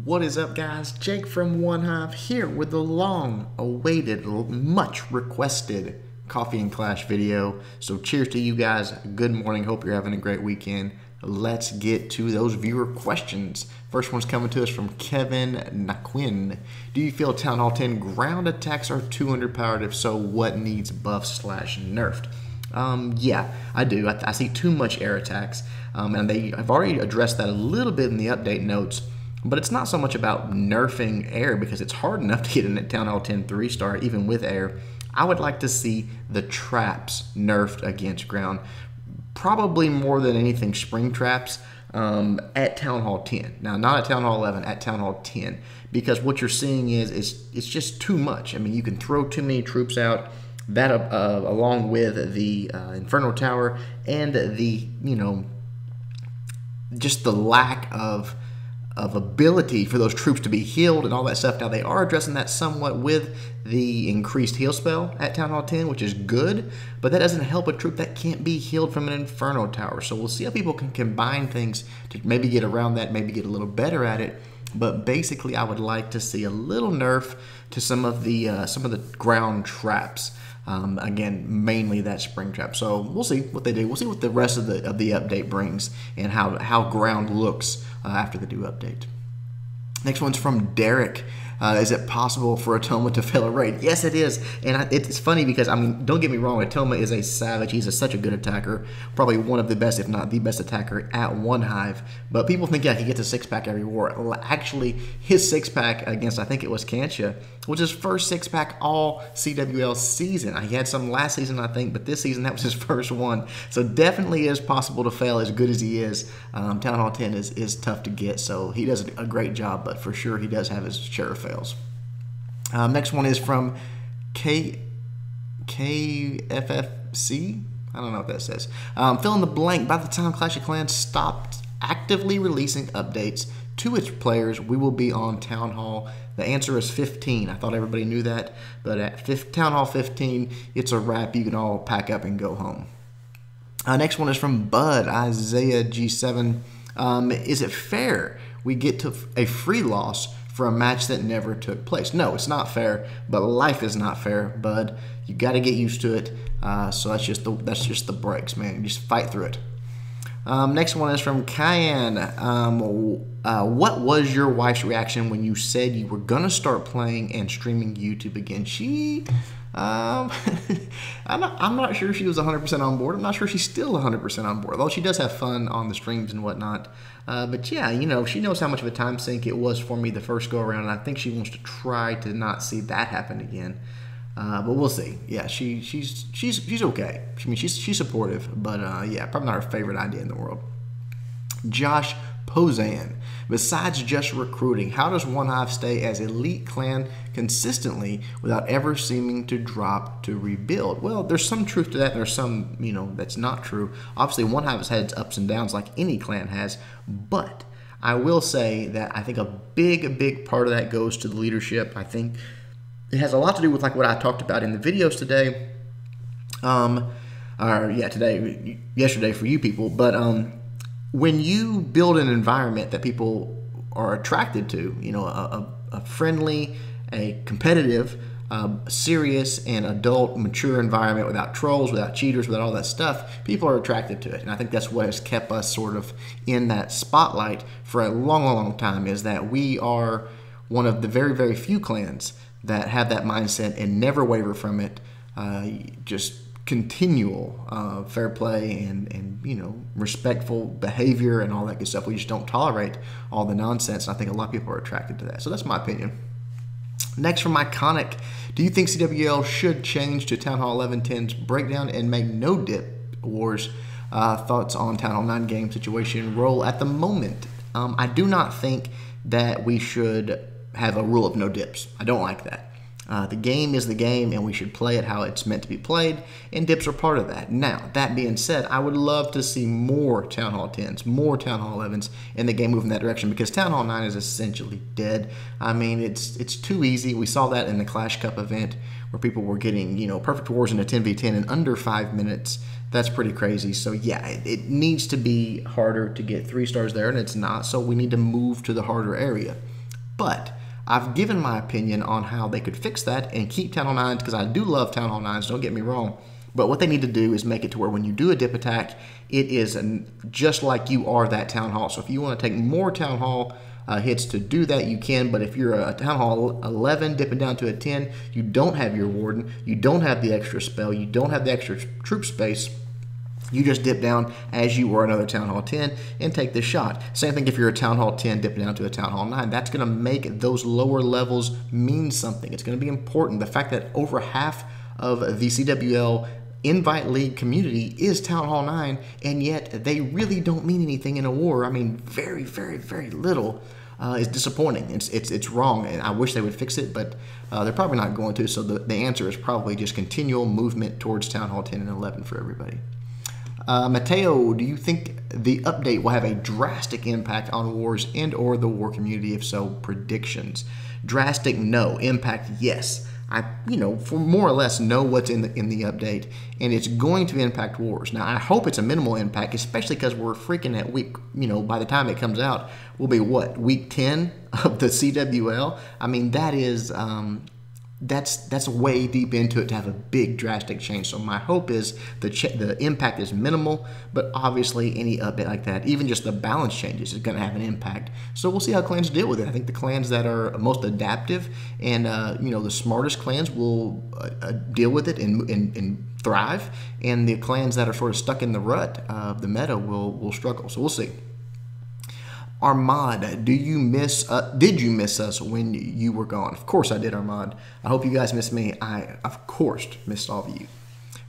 What is up, guys? Jake from OneHive here with the long-awaited, much requested Coffee and Clash video. So cheers to you guys. Good morning. Hope you're having a great weekend. Let's get to those viewer questions. First one's coming to us from Kevin Naquin. Do you feel Town Hall 10 ground attacks are 200 powered? If so, what needs buff/nerfed? Yeah, I do. I see too much air attacks, and I've already addressed that a little bit in the update notes. But it's not so much about nerfing air because it's hard enough to get in a Town Hall 10 3-star even with air. I would like to see the traps nerfed against ground, probably more than anything spring traps at Town Hall 10. Now, not at Town Hall 11, at Town Hall 10, because what you're seeing is it's just too much. I mean, you can throw too many troops out. That along with the Inferno Tower and the, just the lack of ability for those troops to be healed and all that stuff. Now, they are addressing that somewhat with the increased heal spell at Town Hall 10, which is good, but that doesn't help a troop that can't be healed from an Inferno Tower. So we'll see how people can combine things to maybe get around that, maybe get a little better at it. But basically, I would like to see a little nerf to some of the ground traps. Again, mainly that spring trap. So we'll see what they do. We'll see what the rest of the update brings and how ground looks after the new update. Next one's from Derek. Is it possible for Atoma to fail a raid? Yes, it is. And it's funny because, I mean, don't get me wrong, Atoma is a savage. He's such a good attacker. Probably one of the best, if not the best attacker at OneHive. But people think, yeah, he gets a 6-pack every war. Actually, his 6-pack against, I think it was Kantia, was his first 6-pack all CWL season. He had some last season, I think, but this season, that was his first one. So definitely is possible to fail as good as he is. Town Hall 10 is tough to get, so he does a great job, but for sure he does have his share of fails. Next one is from KFFC. I don't know what that says. Fill in the blank. By the time Clash of Clans stopped actively releasing updates to its players, we will be on Town Hall. The answer is 15. I thought everybody knew that, but at Town Hall 15, it's a wrap. You can all pack up and go home. Next one is from Bud Isaiah G7. Is it fair we get to a free loss for a match that never took place? No, it's not fair, but life is not fair, Bud. You got to get used to it. So that's just the breaks, man. Just fight through it. Next one is from Cayenne. What was your wife's reaction when you said you were gonna start playing and streaming YouTube again? I'm not sure she was 100% on board. I'm not sure she's still 100% on board, although she does have fun on the streams and whatnot. But yeah, she knows how much of a time sink it was for me the first go around, and I think she wants to try to not see that happen again. But we'll see. Yeah, she's okay. I mean, she's supportive, but yeah, probably not her favorite idea in the world. Josh Pozan. Besides just recruiting, how does OneHive stay as elite clan consistently without ever seeming to drop to rebuild? Well, there's some truth to that, and there's some, that's not true. Obviously, OneHive has had its ups and downs like any clan has, but I will say that I think a big part of that goes to the leadership. I think it has a lot to do with like what I talked about in the videos today. Yesterday for you people, but when you build an environment that people are attracted to, a friendly, a competitive, serious and adult, mature environment without trolls, without cheaters, without all that stuff, people are attracted to it. And I think that's what has kept us sort of in that spotlight for a long time, is that we are one of the very few clans that have that mindset and never waver from it. Just continual fair play and respectful behavior and all that good stuff. We just don't tolerate all the nonsense, and I think a lot of people are attracted to that. So that's my opinion. Next from Iconic, do you think CWL should change to Town Hall 11-10's breakdown and make no dip wars? Thoughts on Town Hall 9 game situation role at the moment? I do not think that we should have a rule of no dips. I don't like that. The game is the game, and we should play it how it's meant to be played, and dips are part of that. Now, that being said, I would love to see more Town Hall 10s, more Town Hall 11s, and the game move in that direction, because Town Hall 9 is essentially dead. I mean, it's too easy. We saw that in the Clash Cup event, where people were getting, perfect wars in a 10v10 in under 5 minutes. That's pretty crazy. So yeah, it needs to be harder to get 3 stars there, and it's not, so we need to move to the harder area. But I've given my opinion on how they could fix that and keep Town Hall 9s, because I do love Town Hall 9s, don't get me wrong. But what they need to do is make it to where when you do a dip attack, it is just like you are that Town Hall. So if you want to take more Town Hall hits to do that, you can. But if you're a Town Hall 11 dipping down to a 10, you don't have your Warden, you don't have the extra spell, you don't have the extra troop space. You just dip down as you were another Town Hall 10 and take the shot. Same thing if you're a Town Hall 10 dipping down to a Town Hall 9. That's going to make those lower levels mean something. It's going to be important. The fact that over half of the CWL Invite League community is Town Hall 9, and yet they really don't mean anything in a war. I mean, very, very, very little is disappointing. It's wrong, and I wish they would fix it, but they're probably not going to. So the answer is probably just continual movement towards Town Hall 10 and 11 for everybody. Mateo, do you think the update will have a drastic impact on wars and or the war community? If so, predictions. Drastic, no. Impact, yes. I, for more or less know what's in the update, and it's going to impact wars. Now, I hope it's a minimal impact, especially because we're freaking at week, by the time it comes out, we'll be what, week 10 of the CWL? I mean, that is, that's way deep into it to have a big drastic change. So my hope is the impact is minimal, but obviously any update like that, even just the balance changes, is going to have an impact. So we'll see how clans deal with it. I think the clans that are most adaptive and the smartest clans will deal with it and thrive, and the clans that are sort of stuck in the rut of the meta will struggle. So we'll see. Armad, did you miss us when you were gone? Of course I did, Armad. I hope you guys missed me. I, of course, missed all of you.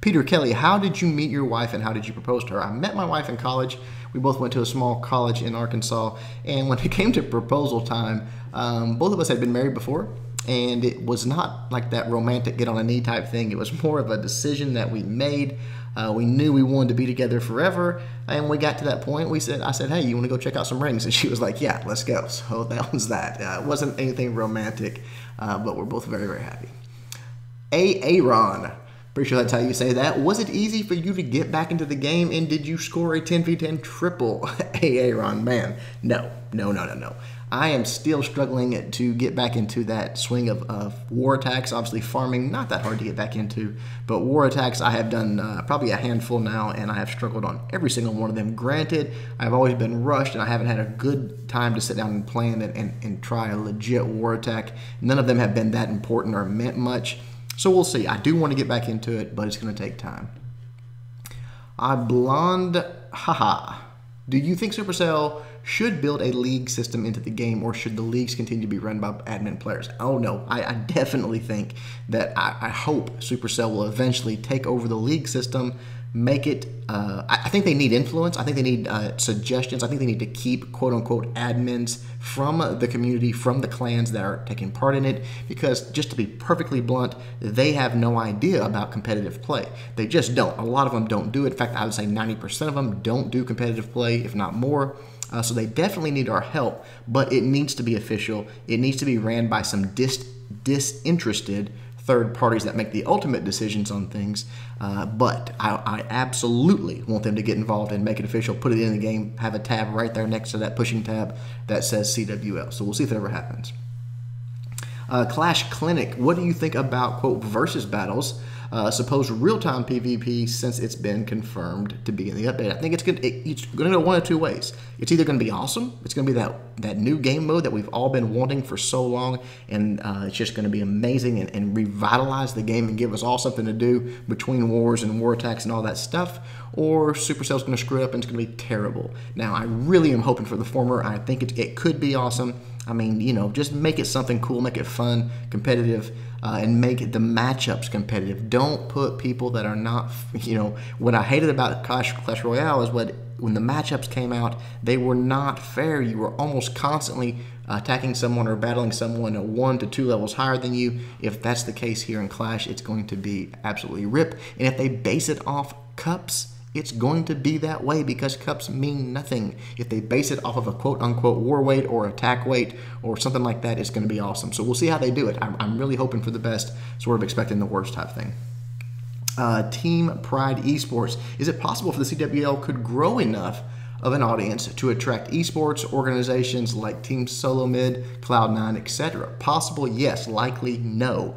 Peter Kelly, how did you meet your wife and how did you propose to her? I met my wife in college. We both went to a small college in Arkansas. And when it came to proposal time, both of us had been married before. And it was not like that romantic get on a knee type thing. It was more of a decision that we made. We knew we wanted to be together forever, and we got to that point. I said, hey, you want to go check out some rings? And she was like, yeah, let's go. So that was that. It wasn't anything romantic, but we're both very, very happy. Aaron, pretty sure that's how you say that. Was it easy for you to get back into the game, and did you score a 10v10 triple? Aaron, man, no. I am still struggling to get back into that swing of war attacks. Obviously, farming, not that hard to get back into, but war attacks, I have done probably a handful now, and I have struggled on every single one of them. Granted, I've always been rushed, and I haven't had a good time to sit down and plan and try a legit war attack. None of them have been that important or meant much, so we'll see. I do want to get back into it, but it's going to take time. Blonde, haha. Do you think SuperCell should build a league system into the game, or should the leagues continue to be run by admin players? Oh no, I definitely think that I hope SuperCell will eventually take over the league system, make it, I think they need influence, I think they need suggestions, I think they need to keep quote-unquote admins from the community, from the clans that are taking part in it, because just to be perfectly blunt, they have no idea about competitive play. They just don't. A lot of them don't do it. In fact, I would say 90% of them don't do competitive play, if not more. So they definitely need our help, but it needs to be official. It needs to be ran by some disinterested third parties that make the ultimate decisions on things. But I absolutely want them to get involved and make it official, put it in the game, have a tab right there next to that pushing tab that says CWL. So we'll see if it ever happens. Clash Clinic, what do you think about, quote, versus battles? Suppose real-time PvP, since it's been confirmed to be in the update. I think it's going to go one of two ways. It's either going to be awesome, it's going to be that new game mode that we've all been wanting for so long, and it's just going to be amazing and revitalize the game and give us all something to do between wars and war attacks and all that stuff, or SuperCell's going to screw up and it's going to be terrible. Now, I really am hoping for the former. I think it could be awesome. I mean, just make it something cool, make it fun, competitive, and make the matchups competitive. Don't put people that are not, what I hated about Clash Royale is when the matchups came out, they were not fair. You were almost constantly attacking someone or battling someone 1 to 2 levels higher than you. If that's the case here in Clash, it's going to be absolutely rip. And if they base it off cups, it's going to be that way because cups mean nothing. If they base it off of a quote-unquote war weight or attack weight or something like that, it's going to be awesome. So we'll see how they do it. I'm really hoping for the best, sort of expecting the worst type thing. Team Pride Esports. Is it possible for the CWL could grow enough of an audience to attract esports organizations like Team Solo Mid, Cloud9, etc.? Possible, yes. Likely, no.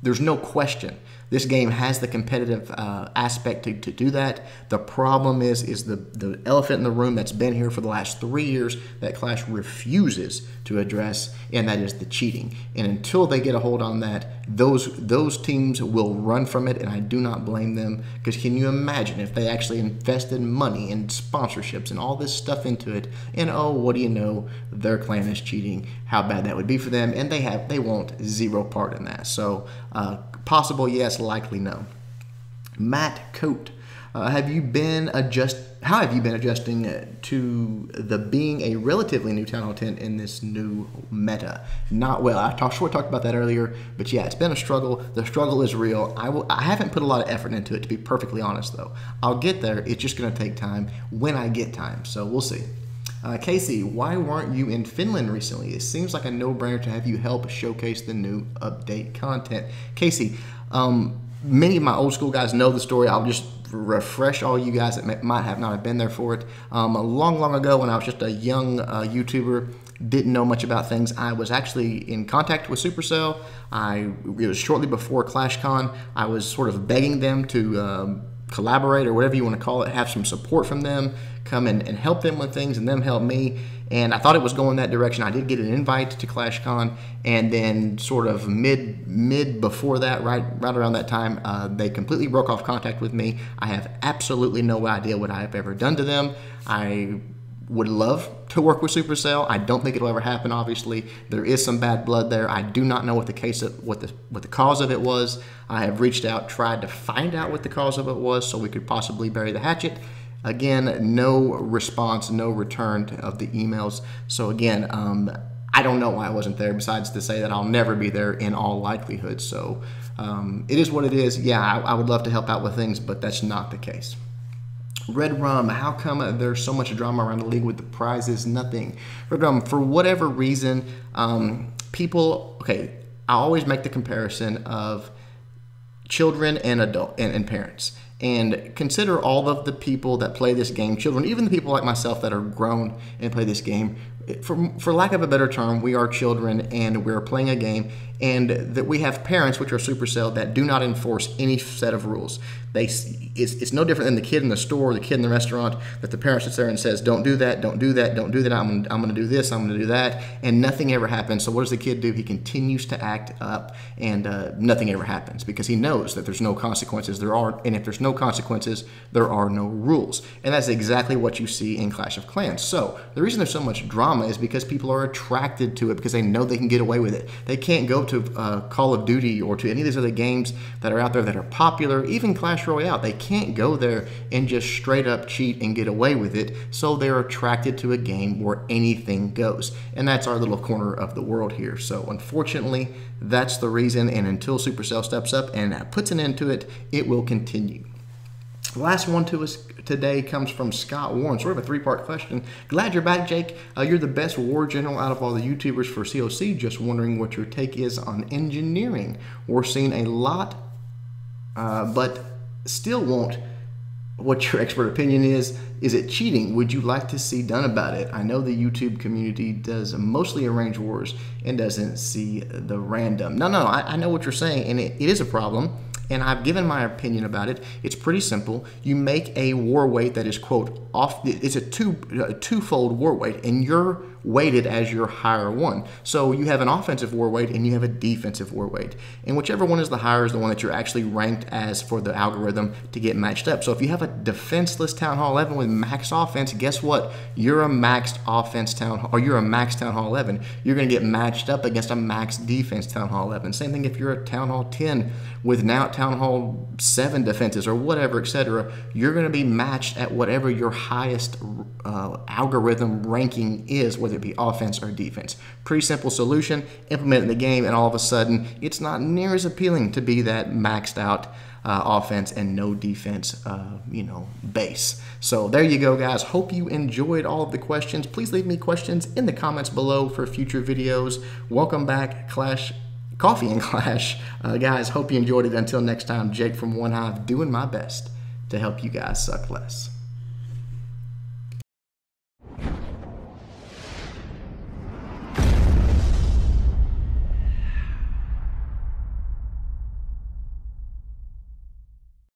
There's no question. This game has the competitive aspect to do that. The problem is the elephant in the room that's been here for the last 3 years that Clash refuses to address, and that is the cheating. And until they get a hold on that, those teams will run from it, and I do not blame them, because can you imagine if they actually invested money and sponsorships and all this stuff into it, and oh, what do you know, their clan is cheating, how bad that would be for them, and they want zero part in that. So possible, yes. Likely, no. Matt Coate, how have you been adjusting to the being a relatively new Town Hall 10 in this new meta? Not well. I talked about that earlier, but yeah, it's been a struggle. The struggle is real. I haven't put a lot of effort into it, to be perfectly honest, though. I'll get there. It's just going to take time when I get time, so we'll see. Casey, why weren't you in Finland recently? It seems like a no-brainer to have you help showcase the new update content. Casey, many of my old school guys know the story. I'll just refresh all you guys that might have not have been there for it. Long ago, when I was just a young YouTuber, didn't know much about things, I was actually in contact with SuperCell. It was shortly before ClashCon. I was sort of begging them to collaborate, or whatever you want to call it, have some support from them, come and help them with things, and them help me. And I thought it was going that direction. I did get an invite to ClashCon, and then sort of mid before that, right around that time, they completely broke off contact with me. I have absolutely no idea what I have ever done to them. I would love to work with SuperCell. I don't think it'll ever happen. Obviously, there is some bad blood there. I do not know what the cause of it was. I have reached out, tried to find out what the cause of it was, so we could possibly bury the hatchet. Again, no response, no return of the emails. So again, I don't know why I wasn't there, besides to say that I'll never be there in all likelihood. So it is what it is. Yeah, I would love to help out with things, but that's not the case. Red Rum, how come there's so much drama around the league with the prizes? Nothing. Red Rum, for whatever reason, people, okay, I always make the comparison of children and and parents. And consider all of the people that play this game, children, even the people like myself that are grown and play this game. For lack of a better term, we are children and we're playing a game, and that we have parents, which are SuperCell, that do not enforce any set of rules. It's no different than the kid in the store, the kid in the restaurant, that the parent sits there and says, don't do that, don't do that, don't do that, I'm going to do this, I'm going to do that, and nothing ever happens. So what does the kid do? He continues to act up, and nothing ever happens, because he knows that there's no consequences. And if there's no consequences, there are no rules. And that's exactly what you see in Clash of Clans. So the reason there's so much drama is because people are attracted to it, because they know they can get away with it. They can't go to Call of Duty or to any of these other games that are out there that are popular, even Clash Royale. They can't go there and just straight up cheat and get away with it. So they're attracted to a game where anything goes. And that's our little corner of the world here. So unfortunately, that's the reason. And until SuperCell steps up and puts an end to it, it will continue. The last one to us today comes from Scott Warren, sort of a three-part question. Glad you're back, Jake. You're the best war general out of all the YouTubers for COC. Just wondering what your take is on engineering. We're seeing a lot, but still won't. What your expert opinion is. Is it cheating? Would you like to see done about it? I know the YouTube community does mostly arrange wars and doesn't see the random. No, I know what you're saying, and it is a problem. And I've given my opinion about it. It's pretty simple. You make a war weight that is, quote, off. It's a twofold war weight, and you're weighted as your higher one. So you have an offensive war weight and you have a defensive war weight. And whichever one is the higher is the one that you're actually ranked as for the algorithm to get matched up. So if you have a defenseless Town Hall 11 with max offense, guess what? You're a maxed offense Town Hall, or you're a max Town Hall 11. You're going to get matched up against a max defense Town Hall 11. Same thing if you're a Town Hall 10 with now Town Hall 7 defenses or whatever, etc. You're going to be matched at whatever your highest algorithm ranking is, whether it be offense or defense. Pretty simple solution, implement it in the game, and all of a sudden it's not near as appealing to be that maxed out offense and no defense base. So there you go, guys. Hope you enjoyed all of the questions. Please leave me questions in the comments below for future videos. Welcome back, Coffee and Clash. Guys, hope you enjoyed it. Until next time, Jake from OneHive, doing my best to help you guys suck less.